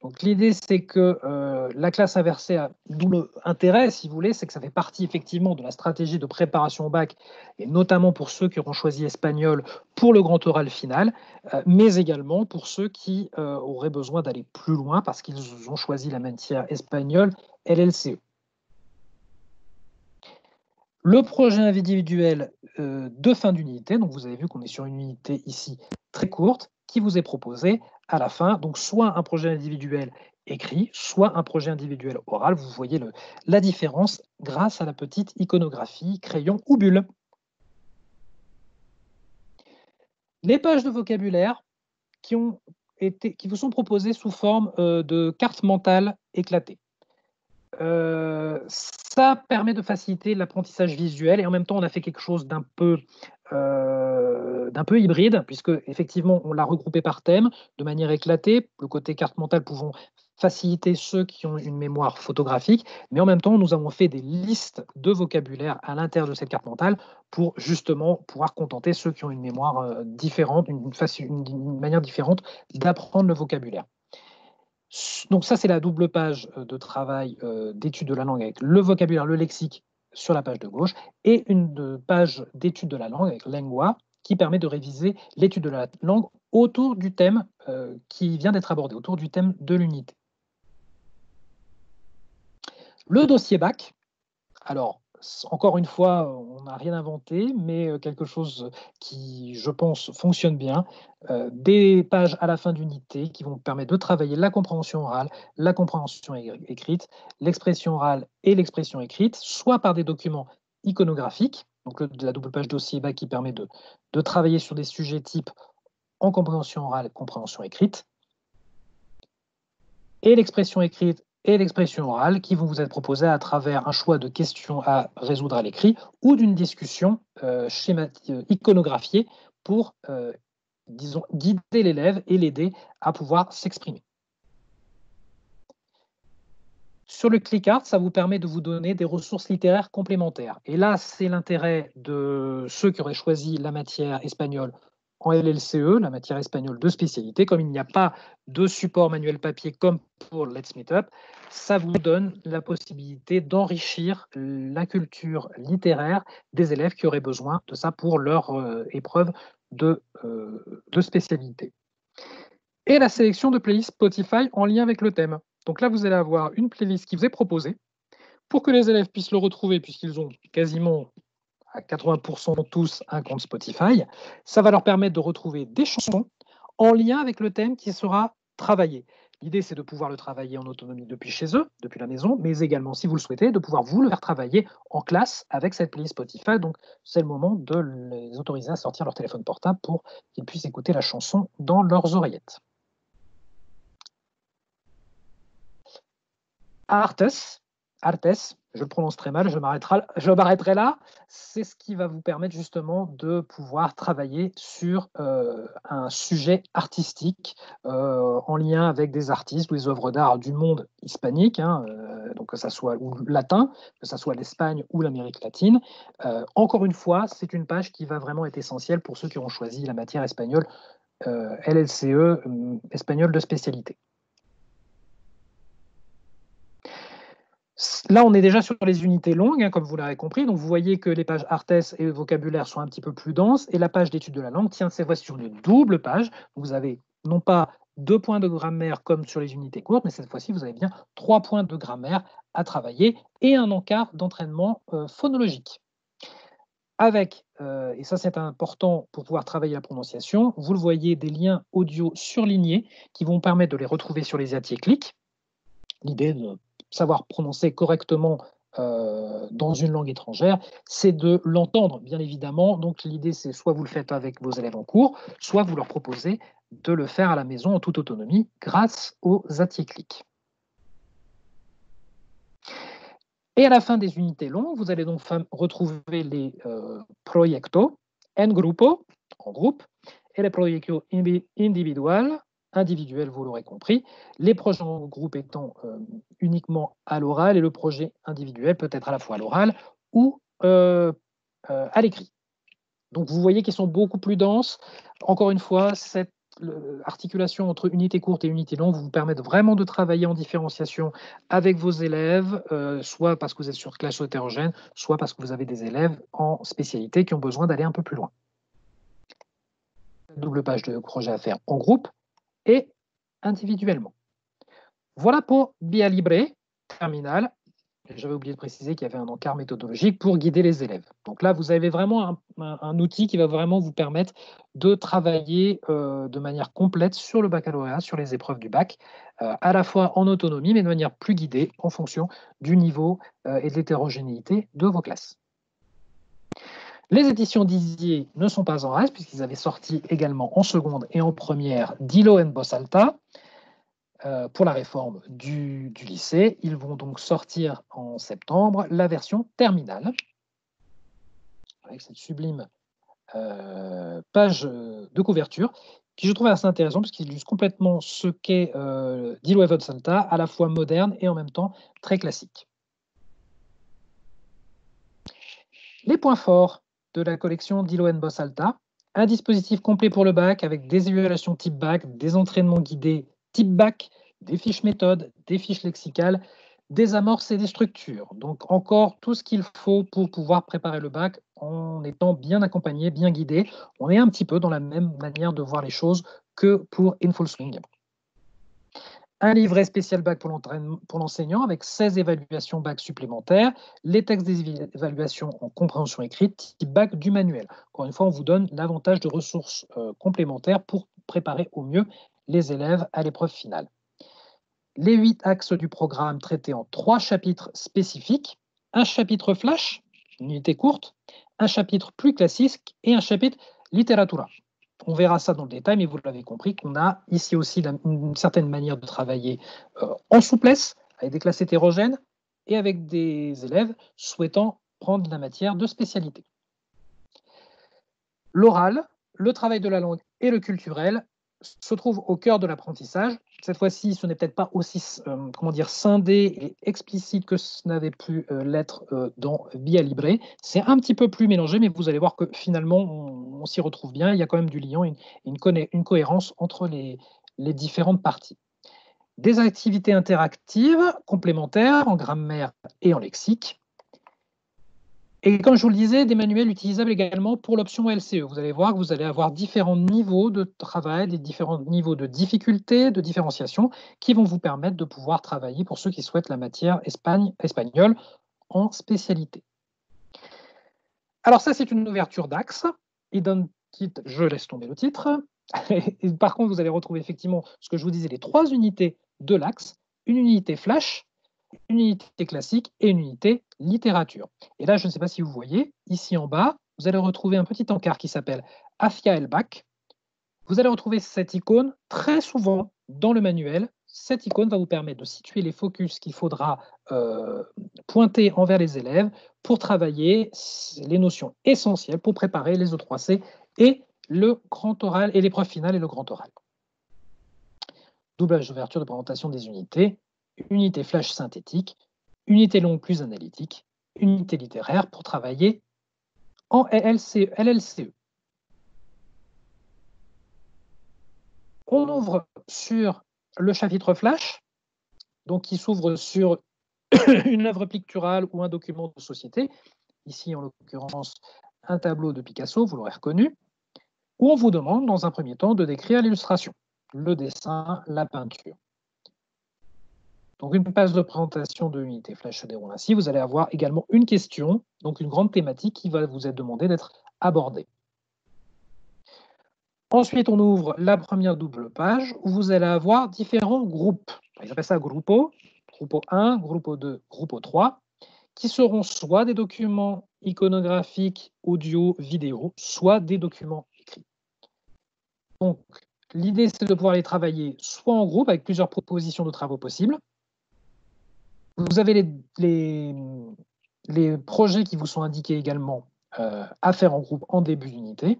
S1: Donc l'idée, c'est que la classe inversée a double intérêt, si vous voulez, c'est que ça fait partie effectivement de la stratégie de préparation au bac, et notamment pour ceux qui auront choisi espagnol pour le grand oral final, mais également pour ceux qui auraient besoin d'aller plus loin parce qu'ils ont choisi la matière espagnole LLCE. Le projet individuel de fin d'unité, donc vous avez vu qu'on est sur une unité ici très courte, qui vous est proposé à la fin, donc soit un projet individuel écrit, soit un projet individuel oral. Vous voyez la différence grâce à la petite iconographie, crayon ou bulle. Les pages de vocabulaire qui vous sont proposées sous forme de cartes mentales éclatées. Ça permet de faciliter l'apprentissage visuel et en même temps, on a fait quelque chose d'un peu hybride, puisque effectivement, on l'a regroupé par thème de manière éclatée, le côté carte mentale pouvant faciliter ceux qui ont une mémoire photographique, mais en même temps, nous avons fait des listes de vocabulaire à l'intérieur de cette carte mentale pour justement pouvoir contenter ceux qui ont une mémoire différente, une manière différente d'apprendre le vocabulaire. Donc ça, c'est la double page de travail d'étude de la langue avec le vocabulaire, le lexique sur la page de gauche, et une page d'étude de la langue avec Lengua, qui permet de réviser l'étude de la langue autour du thème qui vient d'être abordé, autour du thème de l'unité. Le dossier bac, alors encore une fois, on n'a rien inventé, mais quelque chose qui, je pense, fonctionne bien. Des pages à la fin d'unité qui vont permettre de travailler la compréhension orale, la compréhension écrite, l'expression orale et l'expression écrite, soit par des documents iconographiques, donc la double page dossier bac qui permet de travailler sur des sujets type en compréhension orale et compréhension écrite, et l'expression écrite et l'expression orale qui vont vous être proposées à travers un choix de questions à résoudre à l'écrit ou d'une discussion iconographiée pour, disons, guider l'élève et l'aider à pouvoir s'exprimer. Sur le ClickArt, ça vous permet de vous donner des ressources littéraires complémentaires. Et là, c'est l'intérêt de ceux qui auraient choisi la matière espagnole en LLCE, la matière espagnole de spécialité. Comme il n'y a pas de support manuel papier comme pour Let's Meet Up, ça vous donne la possibilité d'enrichir la culture littéraire des élèves qui auraient besoin de ça pour leur épreuve de spécialité. Et la sélection de playlists Spotify en lien avec le thème. Donc là, vous allez avoir une playlist qui vous est proposée pour que les élèves puissent le retrouver, puisqu'ils ont quasiment à 80% tous un compte Spotify. Ça va leur permettre de retrouver des chansons en lien avec le thème qui sera travaillé. L'idée, c'est de pouvoir le travailler en autonomie depuis chez eux, depuis la maison, mais également, si vous le souhaitez, de pouvoir vous le faire travailler en classe avec cette playlist Spotify. Donc, c'est le moment de les autoriser à sortir leur téléphone portable pour qu'ils puissent écouter la chanson dans leurs oreillettes. Artes, je le prononce très mal, je m'arrêterai là. C'est ce qui va vous permettre justement de pouvoir travailler sur un sujet artistique en lien avec des artistes ou des œuvres d'art du monde hispanique, donc que ça soit ou latin, que ça soit l'Espagne ou l'Amérique latine. Encore une fois, c'est une page qui va vraiment être essentielle pour ceux qui ont choisi la matière espagnole LLCE, espagnol de spécialité. Là, on est déjà sur les unités longues, hein, comme vous l'avez compris. Donc, vous voyez que les pages Arthès et vocabulaire sont un petit peu plus denses. Et la page d'étude de la langue tient cette fois sur une double page. Vous avez non pas 2 points de grammaire comme sur les unités courtes, mais cette fois-ci, vous avez bien 3 points de grammaire à travailler et un encart d'entraînement phonologique. Avec, et ça c'est important pour pouvoir travailler la prononciation, vous le voyez, des liens audio surlignés qui vont permettre de les retrouver sur les clics. L'idée de savoir prononcer correctement dans une langue étrangère, c'est de l'entendre, bien évidemment. Donc l'idée, c'est soit vous le faites avec vos élèves en cours, soit vous leur proposez de le faire à la maison en toute autonomie grâce aux clics. Et à la fin des unités longues, vous allez donc retrouver les proyectos en grupo, en groupe, et les proyectos individuels, individuels, vous l'aurez compris, les projets en groupe étant uniquement à l'oral et le projet individuel peut être à la fois à l'oral ou à l'écrit. Donc vous voyez qu'ils sont beaucoup plus denses. Encore une fois, cette articulation entre unité courte et unité longue vous permet vraiment de travailler en différenciation avec vos élèves, soit parce que vous êtes sur classe hétérogène, soit parce que vous avez des élèves en spécialité qui ont besoin d'aller un peu plus loin. Double page de projet à faire en groupe et individuellement. Voilà pour Via Libre, terminal. J'avais oublié de préciser qu'il y avait un encart méthodologique pour guider les élèves. Donc là, vous avez vraiment un outil qui va vraiment vous permettre de travailler de manière complète sur le baccalauréat, sur les épreuves du bac, à la fois en autonomie, mais de manière plus guidée en fonction du niveau et de l'hétérogénéité de vos classes. Les éditions Dizier ne sont pas en reste, puisqu'ils avaient sorti également en seconde et en première Dilo en Voz Alta, pour la réforme du lycée. Ils vont donc sortir en septembre la version terminale, avec cette sublime page de couverture, qui je trouve assez intéressant, parce qu'il illustre complètement ce qu'est Dilo et Voz Alta, à la fois moderne et en même temps très classique. Les points forts de la collection Dilo en Voz Alta: un dispositif complet pour le bac, avec des évaluations type bac, des entraînements guidés type bac, des fiches méthodes, des fiches lexicales, des amorces et des structures. Donc encore tout ce qu'il faut pour pouvoir préparer le bac en étant bien accompagné, bien guidé. On est un petit peu dans la même manière de voir les choses que pour In Full Swing. Un livret spécial bac pour l'enseignant avec 16 évaluations bac supplémentaires, les textes des évaluations en compréhension écrite, type bac du manuel. Encore une fois, on vous donne l'avantage de ressources complémentaires pour préparer au mieux les élèves à l'épreuve finale. Les 8 axes du programme traités en 3 chapitres spécifiques, un chapitre flash, une unité courte, un chapitre plus classique et un chapitre littératura. On verra ça dans le détail, mais vous l'avez compris qu'on a ici aussi une certaine manière de travailler en souplesse, avec des classes hétérogènes et avec des élèves souhaitant prendre la matière de spécialité. L'oral, le travail de la langue et le culturel se trouvent au cœur de l'apprentissage. Cette fois-ci, ce n'est peut-être pas aussi scindé et explicite que ce n'avait pu l'être dans Via Libre. C'est un petit peu plus mélangé, mais vous allez voir que finalement, on s'y retrouve bien. Il y a quand même du lien, une cohérence entre les différentes parties. Des activités interactives complémentaires en grammaire et en lexique. Et comme je vous le disais, des manuels utilisables également pour l'option LCE. Vous allez voir que vous allez avoir différents niveaux de travail, des différents niveaux de difficulté, de différenciation, qui vont vous permettre de pouvoir travailler pour ceux qui souhaitent la matière espagnole en spécialité. Alors ça, c'est une ouverture d'axe. Je laisse tomber le titre. Et par contre, vous allez retrouver effectivement ce que je vous disais, les 3 unités de l'axe, une unité flash, une unité classique et une unité littérature. Et là, je ne sais pas si vous voyez, ici en bas, vous allez retrouver un petit encart qui s'appelle Afia El Bac. Vous allez retrouver cette icône très souvent dans le manuel. Cette icône va vous permettre de situer les focus qu'il faudra pointer envers les élèves pour travailler les notions essentielles pour préparer les E3C et le grand oral et l'épreuve finale et le grand oral. Doublage d'ouverture de présentation des unités, unité flash synthétique, unité longue plus analytique, unité littéraire pour travailler en LLCE. On ouvre sur le chapitre flash, donc qui s'ouvre sur une œuvre picturale ou un document de société, ici en l'occurrence un tableau de Picasso, vous l'aurez reconnu, où on vous demande dans un premier temps de décrire l'illustration, le dessin, la peinture. Donc une page de présentation de l'unité flash se déroule ainsi. Vous allez avoir également une question, donc une grande thématique qui va vous être demandée d'être abordée. Ensuite, on ouvre la première double page où vous allez avoir différents groupes. Ils appellent ça gruppo 1, gruppo 2, gruppo 3, qui seront soit des documents iconographiques, audio, vidéo, soit des documents écrits. Donc, l'idée, c'est de pouvoir les travailler soit en groupe, avec plusieurs propositions de travaux possibles. Vous avez les projets qui vous sont indiqués également à faire en groupe en début d'unité,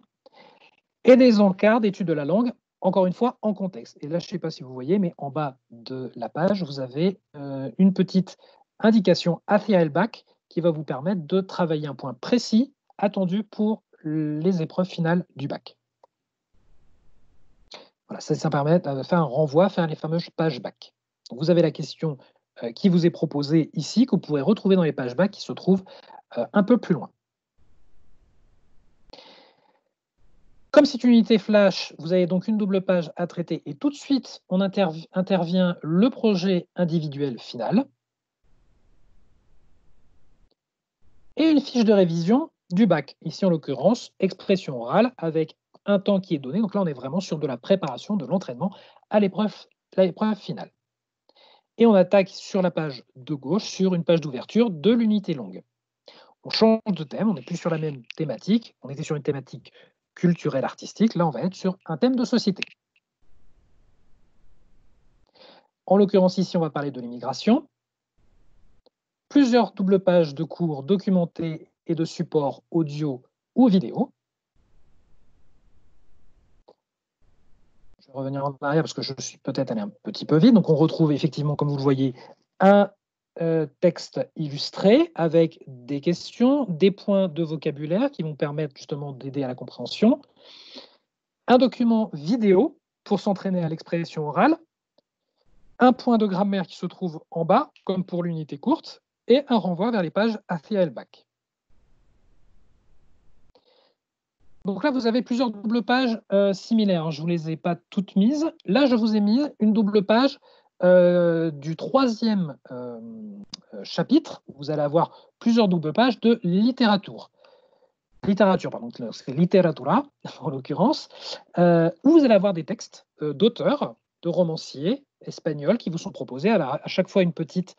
S1: et des encarts d'études de la langue, encore une fois, en contexte. Et là, je ne sais pas si vous voyez, mais en bas de la page, vous avez une petite indication AFIA bac qui va vous permettre de travailler un point précis attendu pour les épreuves finales du bac. Voilà, ça permet de faire un renvoi, faire les fameuses pages bac. Donc, vous avez la question qui vous est proposée ici, que vous pourrez retrouver dans les pages bac qui se trouvent un peu plus loin. Comme c'est une unité flash, vous avez donc une double page à traiter et tout de suite, on intervient le projet individuel final et une fiche de révision du bac. Ici, en l'occurrence, expression orale avec un temps qui est donné. Donc là, on est vraiment sur de la préparation, de l'entraînement à l'épreuve finale. Et on attaque sur la page de gauche, sur une page d'ouverture de l'unité longue. On change de thème, on n'est plus sur la même thématique. On était sur une thématique culturelle, artistique. Là, on va être sur un thème de société. En l'occurrence, ici, on va parler de l'immigration. Plusieurs doubles pages de cours documentés et de supports audio ou vidéo. Je vais revenir en arrière parce que je suis peut-être allé un petit peu vite. Donc, on retrouve effectivement, comme vous le voyez, un texte illustré avec des questions, des points de vocabulaire qui vont permettre justement d'aider à la compréhension, un document vidéo pour s'entraîner à l'expression orale, un point de grammaire qui se trouve en bas, comme pour l'unité courte, et un renvoi vers les pages AFIA bac. Donc là, vous avez plusieurs doubles pages similaires. Je ne vous les ai pas toutes mises. Là, je vous ai mis une double page du troisième chapitre. Vous allez avoir plusieurs doubles pages de littérature. Pardon, c'est literatura en l'occurrence, où vous allez avoir des textes d'auteurs, de romanciers espagnols qui vous sont proposés. À chaque fois une petite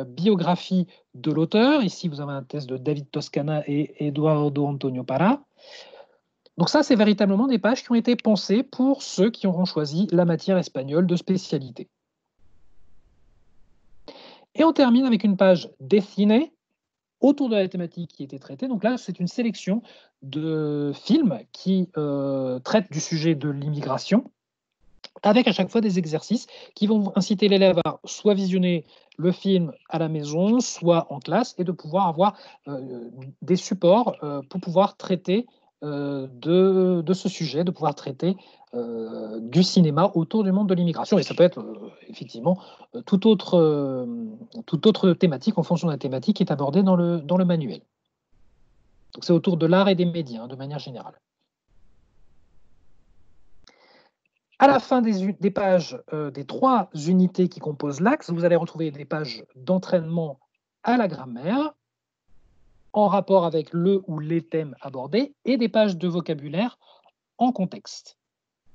S1: biographie de l'auteur. Ici, vous avez un texte de David Toscana et Eduardo Antonio Parra. Donc ça, c'est véritablement des pages qui ont été pensées pour ceux qui auront choisi la matière espagnole de spécialité. Et on termine avec une page dessinée autour de la thématique qui était traitée. Donc là, c'est une sélection de films qui traitent du sujet de l'immigration, avec à chaque fois des exercices qui vont inciter l'élève à soit visionner le film à la maison, soit en classe, et de pouvoir avoir des supports pour pouvoir traiter de ce sujet, de pouvoir traiter du cinéma autour du monde de l'immigration. Et ça peut être effectivement toute autre thématique en fonction de la thématique qui est abordée dans le manuel. Donc c'est autour de l'art et des médias, de manière générale. À la fin des pages des 3 unités qui composent l'axe, vous allez retrouver des pages d'entraînement à la grammaire, en rapport avec le ou les thèmes abordés, et des pages de vocabulaire en contexte.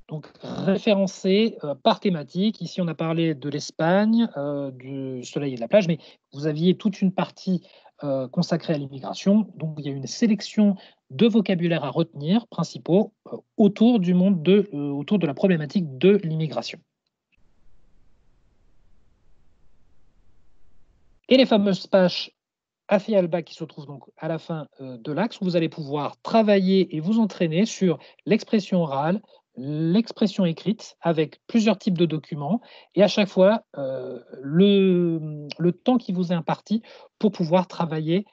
S1: Donc référencées par thématique. Ici, on a parlé de l'Espagne, du soleil et de la plage, mais vous aviez toute une partie consacrée à l'immigration. Donc il y a une sélection de vocabulaire à retenir, principaux, autour du monde autour de la problématique de l'immigration. Et les fameuses pages AFIA bac qui se trouvent donc à la fin de l'axe, où vous allez pouvoir travailler et vous entraîner sur l'expression orale, l'expression écrite, avec plusieurs types de documents, et à chaque fois le temps qui vous est imparti pour pouvoir travailler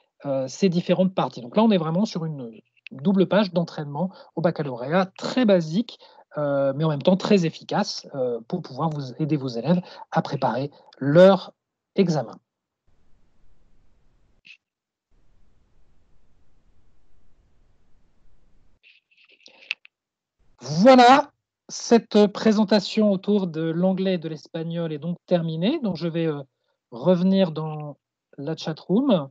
S1: ces différentes parties. Donc là, on est vraiment sur une double page d'entraînement au baccalauréat, très basique, mais en même temps très efficace pour pouvoir vous aider vos élèves à préparer leur examen. Voilà, cette présentation autour de l'anglais et de l'espagnol est donc terminée. Donc je vais revenir dans la chatroom.